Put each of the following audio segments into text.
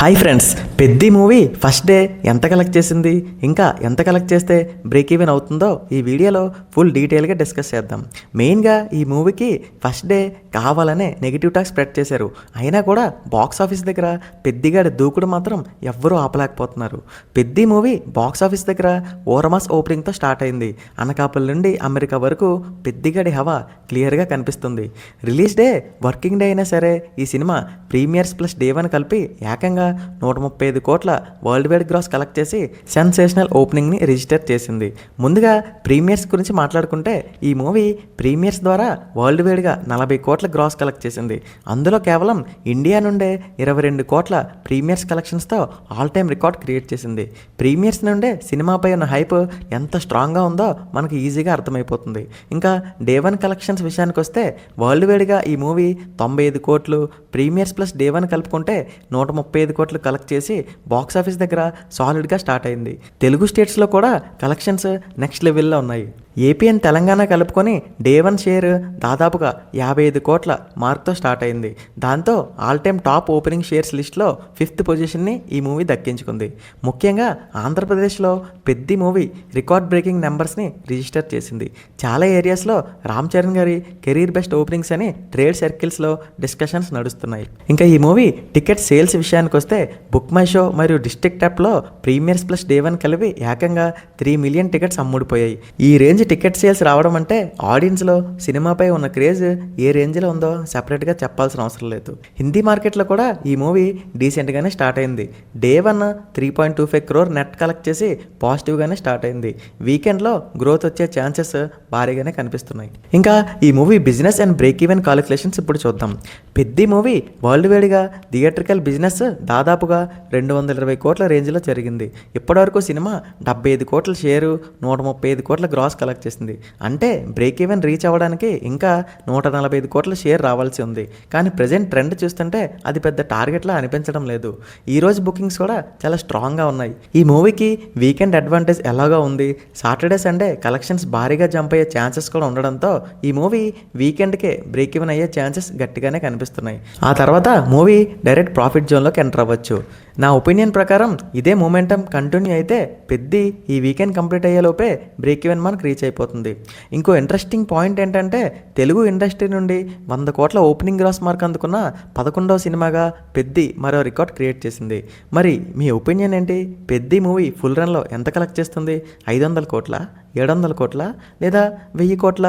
Hi friends, Peddi movie first day ఎంత collect చేసింది, ఇంకా ఎంత కలెక్ట్ చేస్తే బ్రేక్ ఈవెన్ అవుతుందో ఈ వీడియోలో ఫుల్ డీటెయిల్గా డిస్కస్ చేద్దాం. మెయిన్గా ఈ మూవీకి ఫస్ట్ డే కావాలనే నెగిటివ్ టాక్ స్ప్రెడ్ చేశారు. అయినా కూడా బాక్స్ ఆఫీస్ దగ్గర పెద్దిగాడి దూకుడు మాత్రం ఎవ్వరూ ఆపలేకపోతున్నారు. పెద్ది మూవీ బాక్స్ ఆఫీస్ దగ్గర ఓరమాస్ ఓపెనింగ్తో స్టార్ట్ అయింది. అనకాపల్లి నుండి అమెరికా వరకు పెద్దిగాడి హవా క్లియర్గా కనిపిస్తుంది. రిలీజ్ డే వర్కింగ్ డే అయినా సరే ఈ సినిమా ప్రీమియర్స్ ప్లస్ డే 1 కలిపి ఏకంగా 135 కోట్ల వరల్డ్ వైడ్ గ్రాస్ కలెక్ట్ చేసి సెన్సేషనల్ ఓపెనింగ్ని రిజిస్టర్ చేసింది. ముందుగా ప్రీమియర్స్ గురించి మాట్లాడుకుంటే ఈ మూవీ ప్రీమియర్స్ ద్వారా వరల్డ్ వైడ్గా 40 కోట్ల గ్రాస్ కలెక్ట్ చేసింది. అందులో కేవలం ఇండియా నుండే 22 కోట్ల ప్రీమియర్స్ కలెక్షన్స్తో ఆల్ టైమ్ రికార్డ్ క్రియేట్ చేసింది. ప్రీమియర్స్ నుండే సినిమాపై ఉన్న హైప్ ఎంత స్ట్రాంగ్గా ఉందో మనకు ఈజీగా అర్థమైపోతుంది. ఇంకా డే 1 కలెక్షన్స్ విషయానికి వస్తే వరల్డ్ వైడ్గా ఈ మూవీ 95 కోట్లు, ప్రీమియర్స్ ప్లస్ డే 1 కలుపుకుంటే 135 కోట్లు కలెక్ట్ చేసి బాక్స్ ఆఫీస్ దగ్గర సాలిడ్గా స్టార్ట్ అయింది. తెలుగు స్టేట్స్లో కూడా కలెక్షన్స్ నెక్స్ట్ లెవెల్లో ఉన్నాయి. ఏపీ అండ్ తెలంగాణ కలుపుకొని డే 1 షేర్ దాదాపుగా 55 కోట్ల మార్క్తో స్టార్ట్ అయింది. దాంతో all time top opening shares లిస్ట్లో 5th పొజిషన్ని ఈ మూవీ దక్కించుకుంది. ముఖ్యంగా ఆంధ్రప్రదేశ్లో పెద్ది మూవీ రికార్డ్ బ్రేకింగ్ నెంబర్స్ని రిజిస్టర్ చేసింది. చాలా ఏరియాస్లో రామ్ చరణ్ గారి కెరీర్ బెస్ట్ ఓపెనింగ్స్ అని ట్రేడ్ సర్కిల్స్లో డిస్కషన్స్ నడుస్తున్నాయి. ఇంకా ఈ మూవీ టికెట్ సేల్స్ విషయానికి వస్తే బుక్ మై షో మరియు డిస్ట్రిక్ట్ యాప్లో ప్రీమియర్స్ ప్లస్ డే 1 కలిపి ఏకంగా 3 మిలియన్ టికెట్స్ అమ్ముడిపోయాయి. ఈ రేంజ్ టికెట్ సేల్స్ రావడం అంటే ఆడియన్స్లో సినిమాపై ఉన్న క్రేజ్ ఏ రేంజ్లో ఉందో సెపరేట్గా చెప్పాల్సిన అవసరం లేదు. హిందీ మార్కెట్లో కూడా ఈ మూవీ డీసెంట్గానే స్టార్ట్ అయింది. డే 1 3.25 crore నెట్ కలెక్ట్ చేసి పాజిటివ్గానే స్టార్ట్ అయింది. వీకెండ్లో గ్రోత్ వచ్చే ఛాన్సెస్ భారీగానే కనిపిస్తున్నాయి. ఇంకా ఈ movie business and break even calculations ఇప్పుడు చూద్దాం. పెద్ది మూవీ వరల్డ్ వైడ్గా థియేట్రికల్ బిజినెస్ దాదాపుగా 220 కోట్ల రేంజ్లో జరిగింది. ఇప్పటివరకు సినిమా 75 కోట్ల షేరు, 135 కోట్ల గ్రాస్ కలెక్ట్ చేసింది. అంటే బ్రేక్ ఈవెన్ రీచ్ అవ్వడానికి ఇంకా 145 కోట్ల షేర్ రావాల్సి ఉంది. కానీ ప్రజెంట్ ట్రెండ్ చూస్తుంటే అది పెద్ద టార్గెట్లా అనిపించడం లేదు. ఈరోజు బుకింగ్స్ కూడా చాలా స్ట్రాంగ్గా ఉన్నాయి. ఈ మూవీకి వీకెండ్ అడ్వాంటేజ్ ఎలాగా ఉంది. సాటర్డే సండే కలెక్షన్స్ భారీగా జంప్ అయ్యే ఛాన్సెస్ కూడా ఉండడంతో ఈ మూవీ వీకెండ్కే బ్రేక్ ఈవెన్ అయ్యే ఛాన్సెస్ గట్టిగానే కనిపిస్తున్నాయి. ఆ తర్వాత మూవీ డైరెక్ట్ ప్రాఫిట్ జోన్లోకి ఎంటర్ అవ్వచ్చు. నా ఒపీనియన్ ప్రకారం ఇదే మూమెంటం కంటిన్యూ అయితే పెద్ది ఈ వీకెండ్ కంప్లీట్ అయ్యేలోపే బ్రేక్ ఈవెన్ మనకు రీచ్ అయిపోతుంది. ఇంకో ఇంట్రెస్టింగ్ పాయింట్ ఏంటంటే తెలుగు ఇండస్ట్రీ నుండి 100 కోట్ల ఓపెనింగ్ గ్రాస్ మార్క్ అందుకున్న 11వ సినిమాగా పెద్ది మరో రికార్డ్ క్రియేట్ చేసింది. మరి మీ ఒపీనియన్ ఏంటి? పెద్ది మూవీ ఫుల్ రన్లో ఎంత కలెక్ట్ చేస్తుంది? 500 కోట్ల, 700 కోట్ల, లేదా 1000 కోట్ల?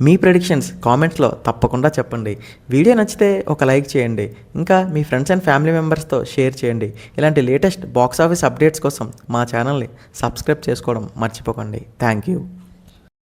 మీ ప్రెడిక్షన్స్ కామెంట్స్లో తప్పకుండా చెప్పండి. వీడియో నచ్చితే ఒక లైక్ చేయండి. ఇంకా మీ ఫ్రెండ్స్ అండ్ ఫ్యామిలీ మెంబర్స్తో షేర్ చేయండి. ఇలాంటి లేటెస్ట్ బాక్స్ ఆఫీస్ అప్డేట్స్ కోసం మా ఛానల్ని సబ్స్క్రైబ్ చేసుకోవడం మర్చిపోకండి. Thank you.